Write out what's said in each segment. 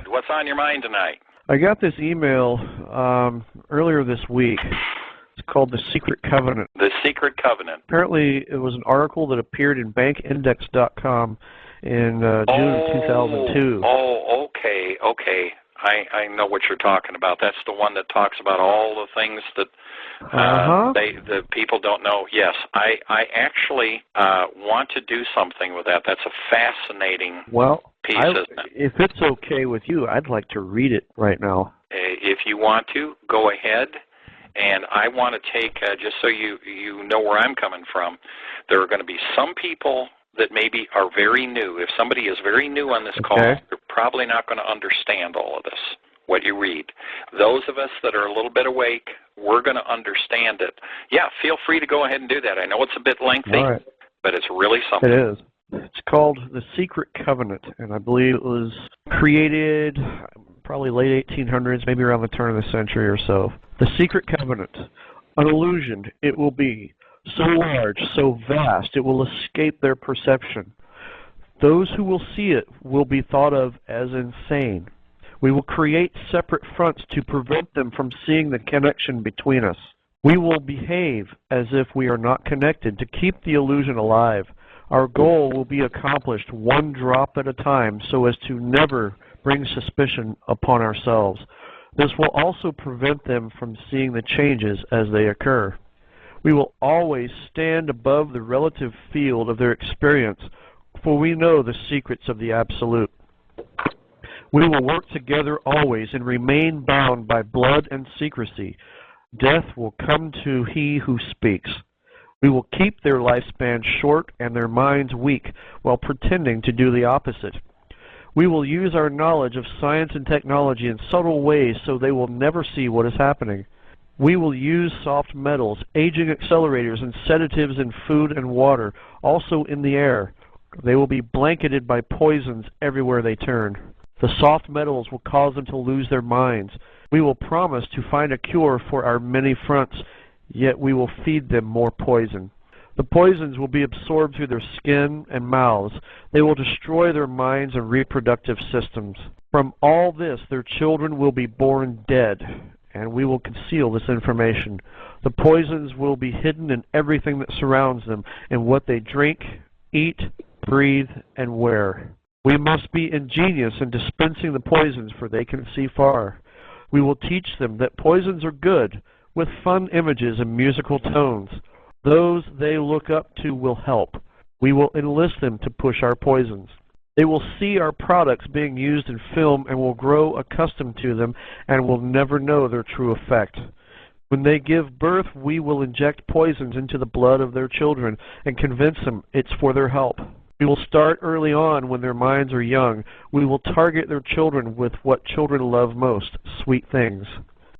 Bud, what's on your mind tonight? I got this email earlier this week. It's called The Secret Covenant. The Secret Covenant. Apparently, it was an article that appeared in bankindex.com in June of 2002. Oh, okay. I know what you're talking about. That's the one that talks about all the things that the people don't know. Yes, I actually want to do something with that. That's a fascinating piece, isn't it? If it's okay with you, I'd like to read it right now. If you want to, go ahead. And I want to take, just so you know where I'm coming from, there are going to be some people that maybe are very new. If somebody is very new on this call, they're probably not going to understand all of this, what you read. Those of us that are a little bit awake, we're going to understand it. Yeah, feel free to go ahead and do that. I know it's a bit lengthy, but it's really something. It is. It's called The Secret Covenant, and I believe it was created probably late 1800s, maybe around the turn of the century or so. The Secret Covenant. An illusion it will be, so large, so vast, it will escape their perception. Those who will see it will be thought of as insane. We will create separate fronts to prevent them from seeing the connection between us. We will behave as if we are not connected to keep the illusion alive. Our goal will be accomplished one drop at a time so as to never bring suspicion upon ourselves. This will also prevent them from seeing the changes as they occur. We will always stand above the relative field of their experience, for we know the secrets of the Absolute. We will work together always and remain bound by blood and secrecy. Death will come to he who speaks. We will keep their lifespan short and their minds weak while pretending to do the opposite. We will use our knowledge of science and technology in subtle ways so they will never see what is happening. We will use soft metals, aging accelerators, and sedatives in food and water, also in the air. They will be blanketed by poisons everywhere they turn. The soft metals will cause them to lose their minds. We will promise to find a cure for our many fronts, yet we will feed them more poison. The poisons will be absorbed through their skin and mouths. They will destroy their minds and reproductive systems. From all this, their children will be born dead, and we will conceal this information. The poisons will be hidden in everything that surrounds them, in what they drink, eat, breathe, and wear. We must be ingenious in dispensing the poisons, for they can see far. We will teach them that poisons are good, with fun images and musical tones. Those they look up to will help. We will enlist them to push our poisons. They will see our products being used in film and will grow accustomed to them and will never know their true effect. When they give birth, we will inject poisons into the blood of their children and convince them it's for their help. We will start early on when their minds are young. We will target their children with what children love most, sweet things.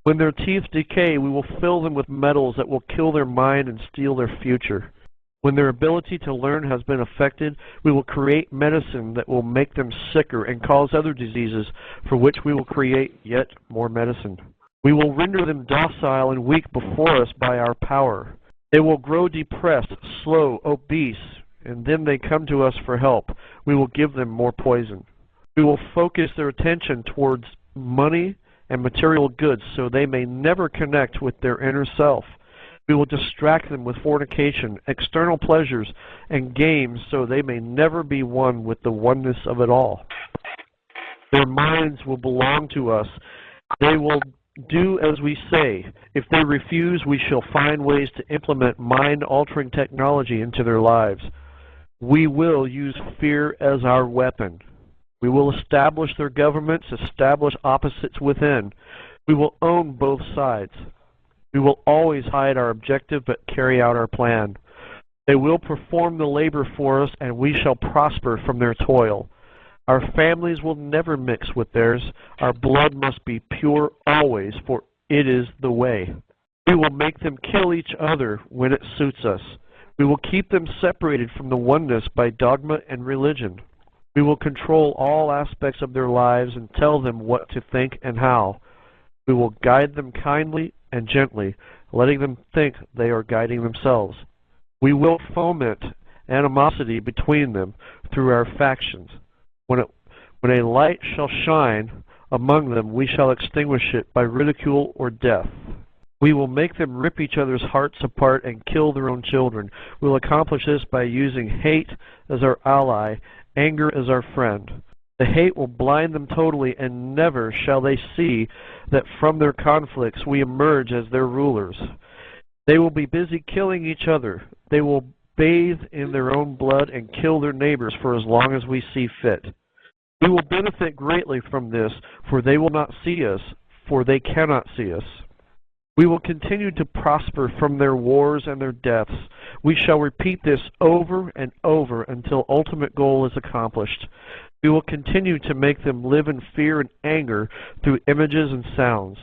When their teeth decay, we will fill them with metals that will kill their mind and steal their future. When their ability to learn has been affected, we will create medicine that will make them sicker and cause other diseases, for which we will create yet more medicine. We will render them docile and weak before us by our power. They will grow depressed, slow, obese, and then they come to us for help. We will give them more poison. We will focus their attention towards money and material goods so they may never connect with their inner self. We will distract them with fornication, external pleasures, and games so they may never be one with the oneness of it all. Their minds will belong to us. They will do as we say. If they refuse, we shall find ways to implement mind-altering technology into their lives. We will use fear as our weapon. We will establish their governments, establish opposites within. We will own both sides. We will always hide our objective but carry out our plan. They will perform the labor for us, and we shall prosper from their toil. Our families will never mix with theirs. Our blood must be pure always, for it is the way. We will make them kill each other when it suits us. We will keep them separated from the oneness by dogma and religion. We will control all aspects of their lives and tell them what to think and how. We will guide them kindly and gently, letting them think they are guiding themselves. We will foment animosity between them through our factions. When a light shall shine, among them, we shall extinguish it by ridicule or death. We will make them rip each other's hearts apart and kill their own children. We will accomplish this by using hate as our ally, anger as our friend. The hate will blind them totally, and never shall they see that from their conflicts we emerge as their rulers. They will be busy killing each other. They will bathe in their own blood and kill their neighbors for as long as we see fit. We will benefit greatly from this, for they will not see us, for they cannot see us. We will continue to prosper from their wars and their deaths. We shall repeat this over and over until ultimate goal is accomplished. We will continue to make them live in fear and anger through images and sounds.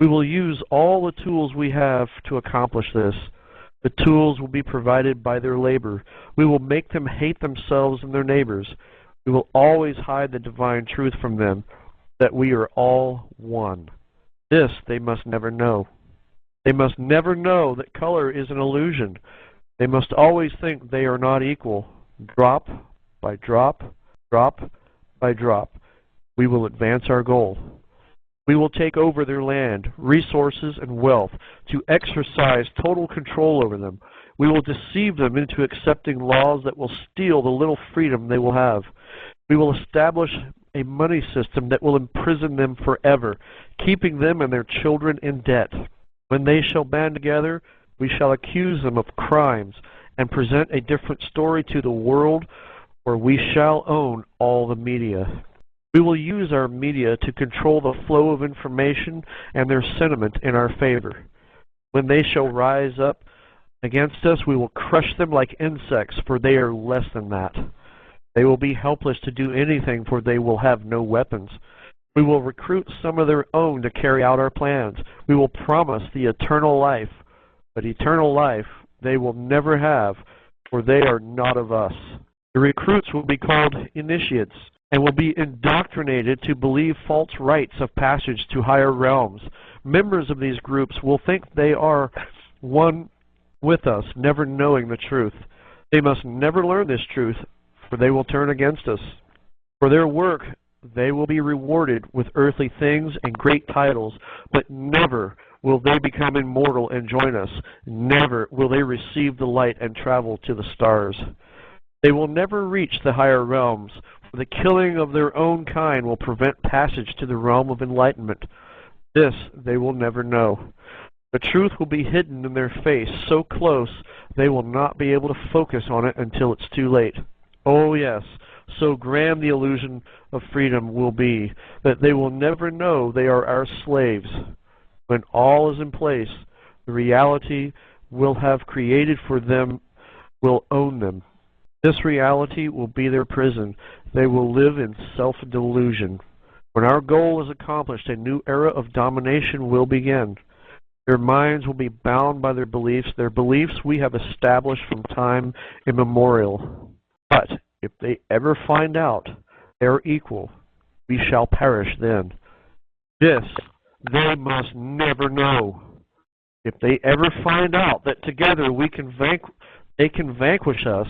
We will use all the tools we have to accomplish this. The tools will be provided by their labor. We will make them hate themselves and their neighbors. We will always hide the divine truth from them, that we are all one. This they must never know. They must never know that color is an illusion. They must always think they are not equal. Drop by drop, drop by drop, we will advance our goal. We will take over their land, resources, and wealth to exercise total control over them. We will deceive them into accepting laws that will steal the little freedom they will have. We will establish a money system that will imprison them forever, keeping them and their children in debt. When they shall band together, we shall accuse them of crimes and present a different story to the world, or we shall own all the media. We will use our media to control the flow of information and their sentiment in our favor. When they shall rise up against us, we will crush them like insects, for they are less than that. They will be helpless to do anything, for they will have no weapons. We will recruit some of their own to carry out our plans. We will promise the eternal life, but eternal life they will never have, for they are not of us. The recruits will be called initiates, and will be indoctrinated to believe false rites of passage to higher realms. Members of these groups will think they are one with us, never knowing the truth. They must never learn this truth, for they will turn against us. For their work, they will be rewarded with earthly things and great titles, but never will they become immortal and join us. Never will they receive the light and travel to the stars. They will never reach the higher realms, for the killing of their own kind will prevent passage to the realm of enlightenment. This they will never know. The truth will be hidden in their face so close they will not be able to focus on it until it's too late. Oh yes, so grand the illusion of freedom will be that they will never know they are our slaves. When all is in place, the reality we'll have created for them will own them. This reality will be their prison. They will live in self-delusion. When our goal is accomplished, a new era of domination will begin. Their minds will be bound by their beliefs we have established from time immemorial. But if they ever find out they are equal, we shall perish then. This they must never know. If they ever find out that together they can vanquish us,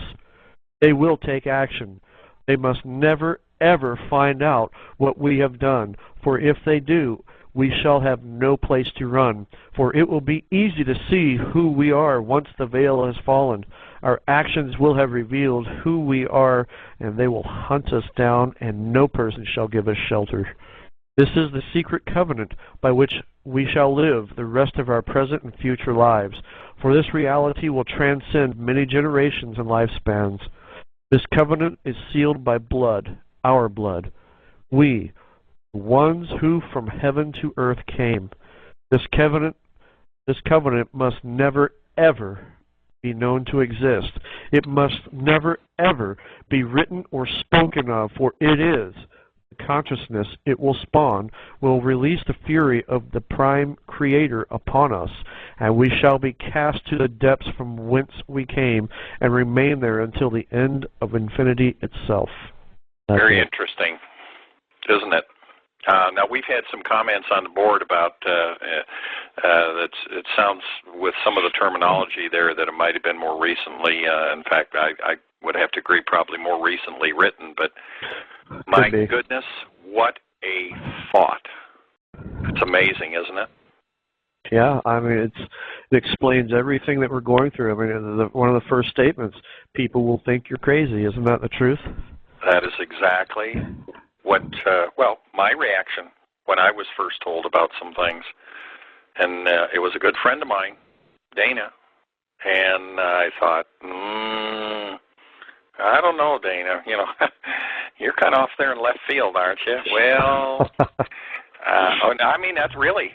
they will take action. They must never, ever find out what we have done, for if they do, we shall have no place to run, for it will be easy to see who we are once the veil has fallen. Our actions will have revealed who we are, and they will hunt us down, and no person shall give us shelter. This is the secret covenant by which we shall live the rest of our present and future lives, for this reality will transcend many generations and lifespans. This covenant is sealed by blood, our blood. We, the ones who from heaven to earth came. This covenant must never, ever be known to exist. It must never, ever be written or spoken of, for it is the consciousness it will spawn will release the fury of the prime creator upon us, and we shall be cast to the depths from whence we came and remain there until the end of infinity itself. Very interesting, isn't it? Now, we've had some comments on the board about it sounds with some of the terminology there that it might have been more recently. In fact, I would have to agree probably more recently written. But my goodness, what a thought. It's amazing, isn't it? Yeah, I mean, it explains everything that we're going through. I mean, one of the first statements, people will think you're crazy. Isn't that the truth? That is exactly what, well, my reaction when I was first told about some things. And it was a good friend of mine, Dana. And I thought, I don't know, Dana. You know, you're kind of off there in left field, aren't you? Well, I mean, that's really,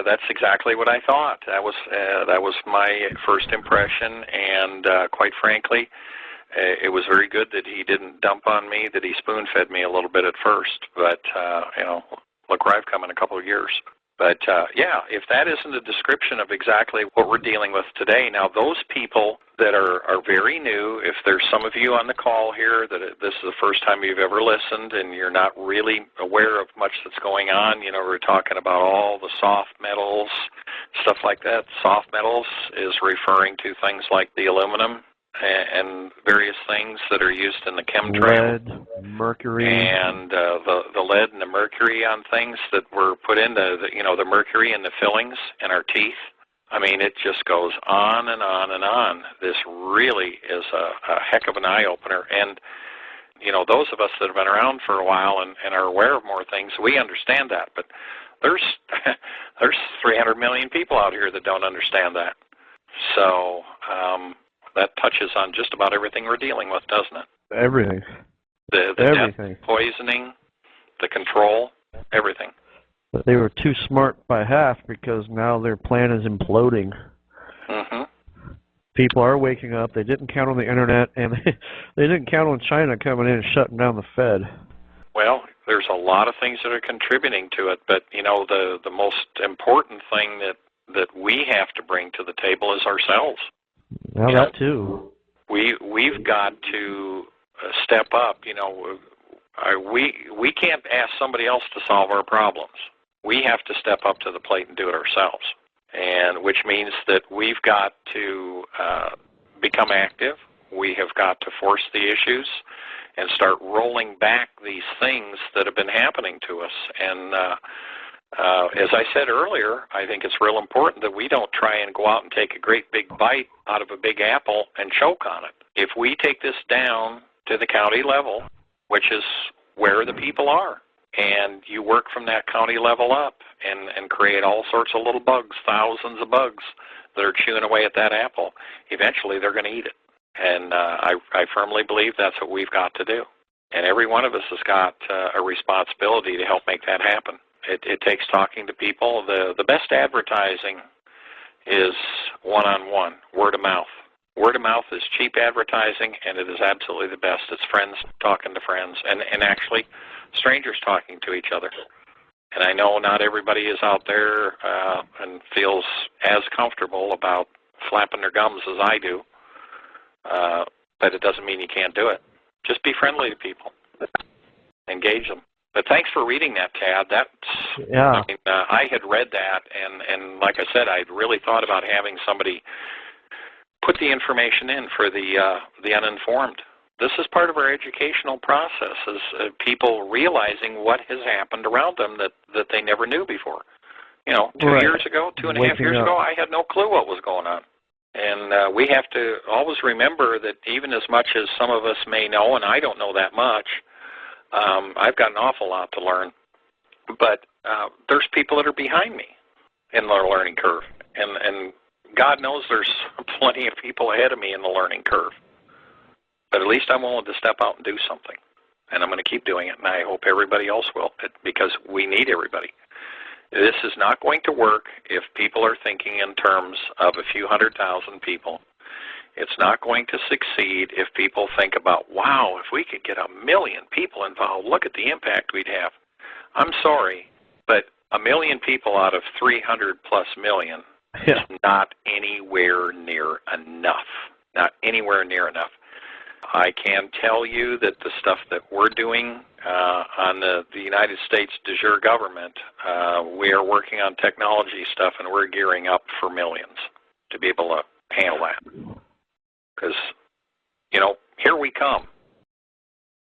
that's exactly what I thought. That was my first impression, and quite frankly, it was very good that he didn't dump on me, that he spoon-fed me a little bit at first. But, you know, look where I've come in a couple of years. But, yeah, if that isn't a description of exactly what we're dealing with today, now those people that are very new, if there's some of you on the call here that this is the first time you've ever listened and you're not really aware of much that's going on, you know, we're talking about all the soft metals, stuff like that. Soft metals is referring to things like the aluminum and various things that are used in the chemtrail. Lead, mercury. And the lead and the mercury on things that were put in, you know, the mercury in the fillings in our teeth. I mean, it just goes on and on and on. This really is a heck of an eye-opener. And, you know, those of us that have been around for a while and are aware of more things, we understand that. But there's 300 million people out here that don't understand that. So that touches on just about everything we're dealing with, doesn't it? Everything. The everything. Death, poisoning, the control, everything. But they were too smart by half because now their plan is imploding. Mm-hmm. People are waking up. They didn't count on the internet, and they didn't count on China coming in and shutting down the Fed. Well, there's a lot of things that are contributing to it, but you know, the most important thing that we have to bring to the table is ourselves. Well, that too. We've got to step up. You know, we can't ask somebody else to solve our problems. We have to step up to the plate and do it ourselves, and which means that we've got to become active. We have got to force the issues and start rolling back these things that have been happening to us. And as I said earlier, I think it's real important that we don't try and go out and take a great big bite out of a big apple and choke on it. If we take this down to the county level, which is where the people are, and you work from that county level up and create all sorts of little bugs, thousands of bugs that are chewing away at that apple, eventually they're going to eat it. And I firmly believe that's what we've got to do. And every one of us has got a responsibility to help make that happen. It takes talking to people. The best advertising is one-on-one, word of mouth. Word of mouth is cheap advertising, and it is absolutely the best. It's friends talking to friends, and actually strangers talking to each other. And I know not everybody is out there and feels as comfortable about flapping their gums as I do, but it doesn't mean you can't do it. Just be friendly to people. Engage them. But thanks for reading that, Tad. Yeah. I mean, I had read that, and like I said, I'd really thought about having somebody put the information in for the uninformed. This is part of our educational process, is people realizing what has happened around them that they never knew before. You know, 2 years ago, 2.5 years ago, I had no clue what was going on. And we have to always remember that even as much as some of us may know, and I don't know that much, I've got an awful lot to learn. But there's people that are behind me in their learning curve. And God knows there's plenty of people ahead of me in the learning curve. But at least I'm willing to step out and do something. And I'm going to keep doing it, and I hope everybody else will, because we need everybody. This is not going to work if people are thinking in terms of a few 100,000 people. It's not going to succeed if people think about, wow, if we could get 1 million people involved, look at the impact we'd have. I'm sorry, but 1 million people out of 300-plus million is not anywhere near enough. Not anywhere near enough. I can tell you that the stuff that we're doing on the United States de jure government, we are working on technology stuff, and we're gearing up for millions to be able to handle that. Because, you know, here we come.